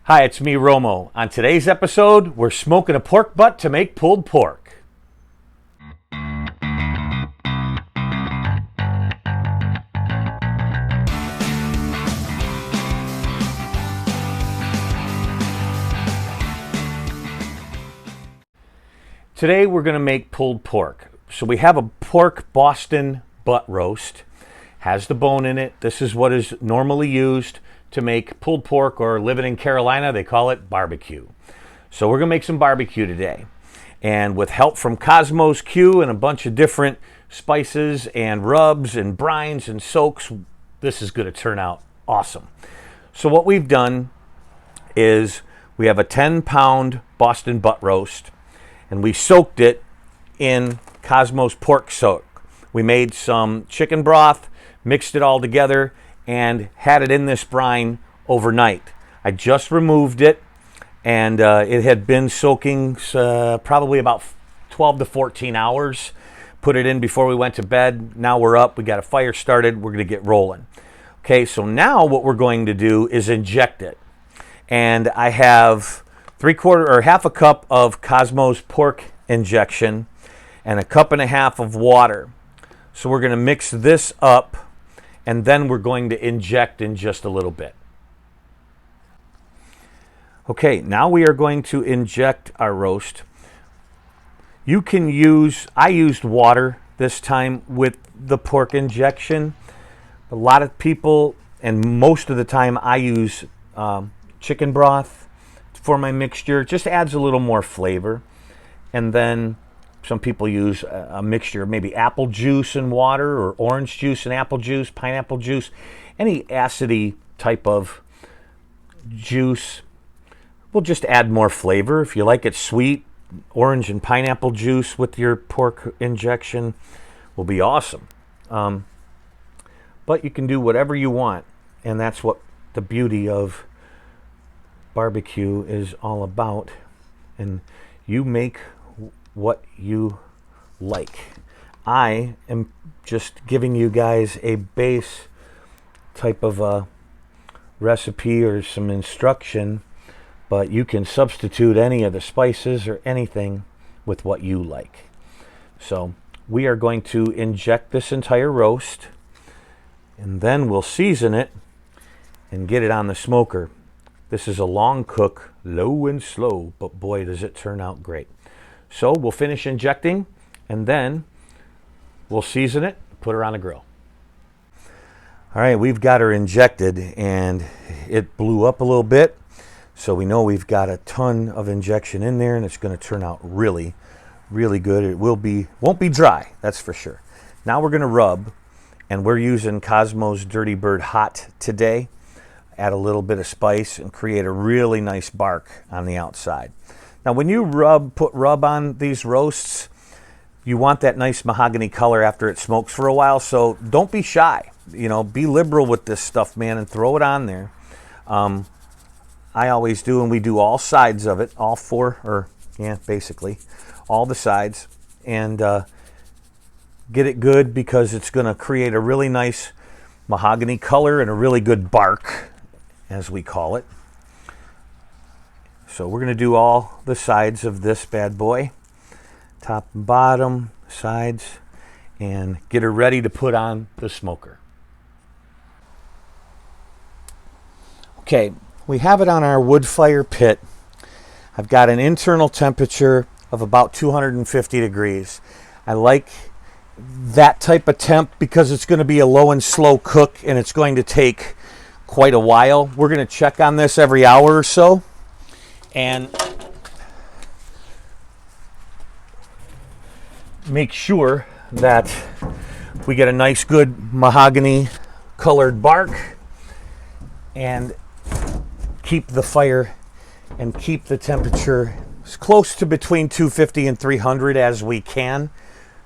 Hi, it's me, Romo. On today's episode, we're smoking a pork butt to make pulled pork. Today, we're going to make pulled pork. So we have a pork Boston butt roast. Has the bone in it. This is what is normally used to make pulled pork, or living in Carolina, they call it barbecue. So we're going to make some barbecue today. And with help from Cosmos Q and a bunch of different spices and rubs and brines and soaks, this is going to turn out awesome. So what we've done is we have a 10-pound Boston butt roast, and we soaked it in Cosmos pork soak. We made some chicken broth, mixed it all together, and had it in this brine overnight. I just removed it, and it had been soaking probably about 12 to 14 hours. Put it in before we went to bed. Now we're up. We got a fire started. We're going to get rolling. Okay, so now what we're going to do is inject it. And I have half a cup of Cosmos pork injection and a cup and a half of water. So we're going to mix this up, and then we're going to inject in just a little bit. Okay, now we are going to inject our roast. I used water this time with the pork injection. A lot of people, and most of the time, I use chicken broth for my mixture. Just adds a little more flavor. And then some people use a mixture of maybe apple juice and water, or orange juice and apple juice, pineapple juice, any acidy type of juice will just add more flavor. If you like it sweet, orange and pineapple juice with your pork injection will be awesome. But you can do whatever you want, and that's what the beauty of barbecue is all about. And you make what you like. I am just giving you guys a base type of a recipe or some instruction, but you can substitute any of the spices or anything with what you like. So we are going to inject this entire roast, and then we'll season it and get it on the smoker. This is a long cook, low and slow, but boy, does it turn out great. So we'll finish injecting, and then we'll season it, put her on the grill. All right, we've got her injected, and it blew up a little bit. So we know we've got a ton of injection in there, and it's going to turn out really, really good. It won't be dry, that's for sure. Now we're going to rub, and we're using Cosmos Dirty Bird Hot today. Add a little bit of spice and create a really nice bark on the outside. Now, when you put rub on these roasts, you want that nice mahogany color after it smokes for a while. So don't be shy. Be liberal with this stuff, man, and throw it on there. I always do, and we do all sides of it, all four, or yeah, basically all the sides, and get it good, because it's going to create a really nice mahogany color and a really good bark, as we call it. So we're going to do all the sides of this bad boy, top and bottom, sides, and get her ready to put on the smoker. Okay, we have it on our wood fire pit. I've got an internal temperature of about 250 degrees. I like that type of temp because it's going to be a low and slow cook, and it's going to take quite a while. We're going to check on this every hour or so, and make sure that we get a nice good mahogany colored bark, and keep the fire and keep the temperature as close to between 250 and 300 as we can,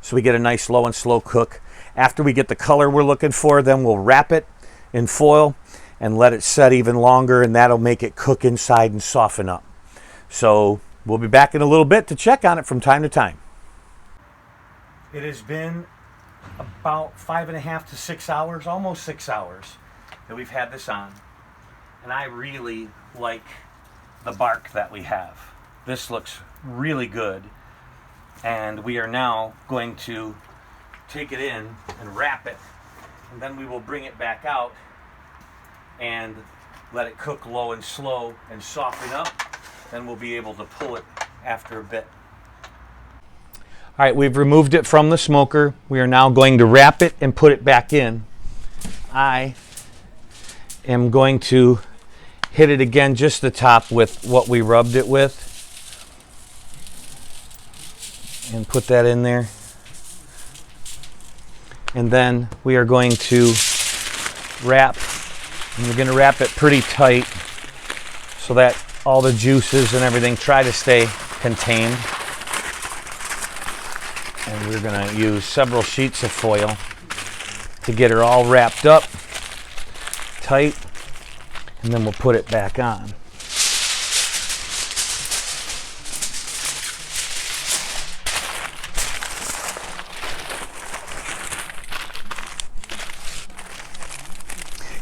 so we get a nice low and slow cook. After we get the color we're looking for, then we'll wrap it in foil and let it set even longer, and that'll make it cook inside and soften up. So we'll be back in a little bit to check on it from time to time. It has been about 5.5 to 6 hours, almost 6 hours, that we've had this on. And I really like the bark that we have. This looks really good, and we are now going to take it in and wrap it, and then we will bring it back out and let it cook low and slow and soften up. Then we'll be able to pull it after a bit. All right, we've removed it from the smoker. We are now going to wrap it and put it back in. I am going to hit it again, just the top with what we rubbed it with, and put that in there. And then we are going to wrap, and we're going to wrap it pretty tight so that all the juices and everything try to stay contained. And we're going to use several sheets of foil to get her all wrapped up tight, and then we'll put it back on.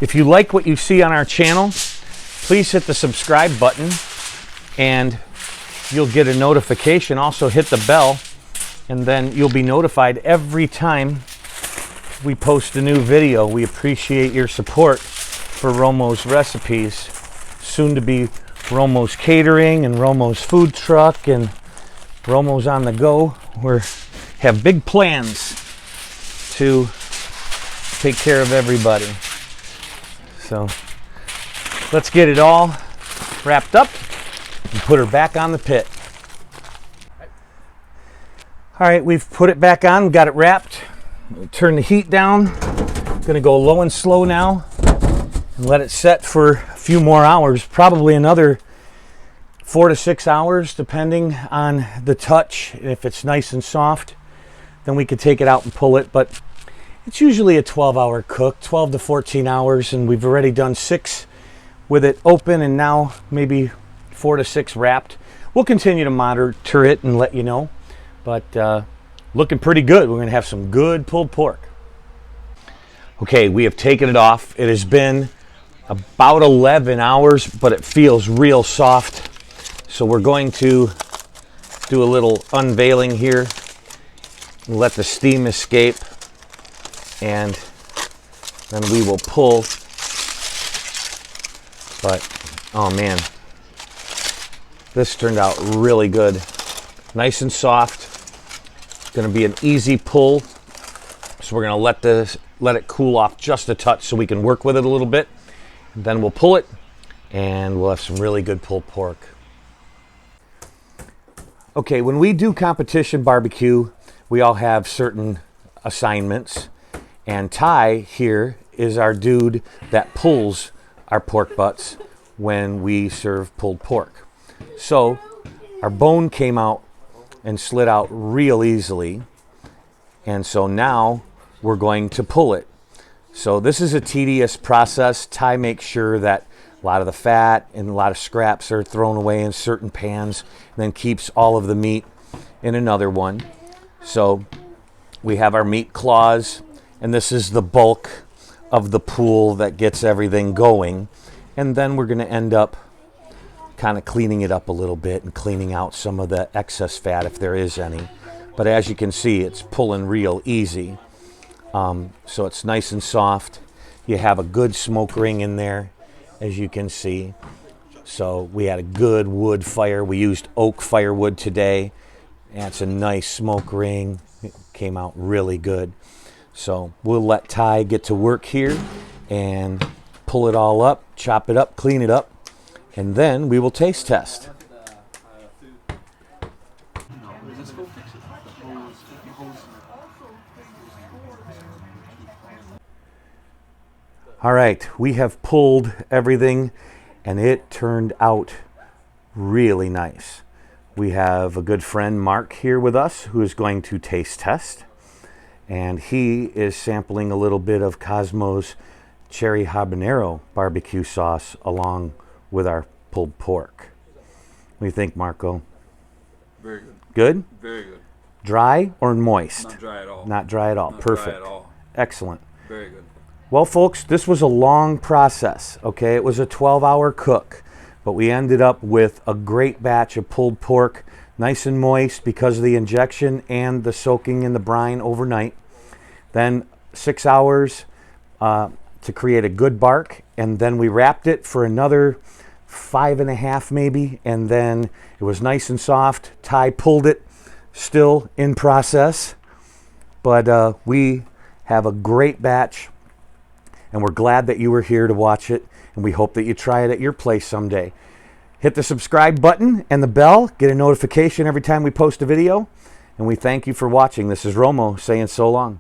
If you like what you see on our channel, please hit the subscribe button and you'll get a notification. Also hit the bell, and then you'll be notified every time we post a new video. We appreciate your support for Romo's Recipes, soon to be Romo's Catering and Romo's Food Truck and Romo's On the Go. We have big plans to take care of everybody. So let's get it all wrapped up and put her back on the pit. All right, we've put it back on, got it wrapped. Turn the heat down. I'm gonna go low and slow now and let it set for a few more hours, probably another 4 to 6 hours, depending on the touch. If it's nice and soft, then we could take it out and pull it, but it's usually a 12-hour cook, 12 to 14 hours, and we've already done 6 with it open, and now maybe 4 to 6 wrapped. We'll continue to monitor it and let you know, but looking pretty good. We're going to have some good pulled pork. Okay, we have taken it off. It has been about 11 hours, but it feels real soft. So we're going to do a little unveiling here and let the steam escape, and then we will pull. But oh man, this turned out really good. Nice and soft. Going to be an easy pull. So we're going to let it cool off just a touch so we can work with it a little bit. And then we'll pull it and we'll have some really good pulled pork. Okay, when we do competition barbecue, we all have certain assignments. And Ty here is our dude that pulls our pork butts when we serve pulled pork. So our bone came out and slid out real easily. And so now we're going to pull it. So this is a tedious process. Ty makes sure that a lot of the fat and a lot of scraps are thrown away in certain pans, and then keeps all of the meat in another one. So we have our meat claws, and this is the bulk of the pool that gets everything going. And then we're going to end up kind of cleaning it up a little bit and cleaning out some of the excess fat if there is any. But as you can see, it's pulling real easy. So it's nice and soft. You have a good smoke ring in there, as you can see. So we had a good wood fire. We used oak firewood today. And it's a nice smoke ring. It came out really good. So we'll let Ty get to work here and pull it all up, chop it up, clean it up, and then we will taste test. All right, we have pulled everything and it turned out really nice. We have a good friend, Mark, here with us who is going to taste test. And he is sampling a little bit of Cosmo's cherry habanero barbecue sauce along with our pulled pork. What do you think, Marco? Very good. Good? Very good. Dry or moist? Not dry at all. Not dry at all. Not Perfect. dry at all. Excellent. Very good. Well, folks, this was a long process, okay? It was a 12-hour cook. but we ended up with a great batch of pulled pork, nice and moist because of the injection and the soaking in the brine overnight. Then 6 hours to create a good bark, and then we wrapped it for another 5.5 maybe, and then it was nice and soft. Ty pulled it, still in process, but we have a great batch, and we're glad that you were here to watch it, and we hope that you try it at your place someday. Hit the subscribe button and the bell, get a notification every time we post a video, and we thank you for watching. This is Romo saying so long.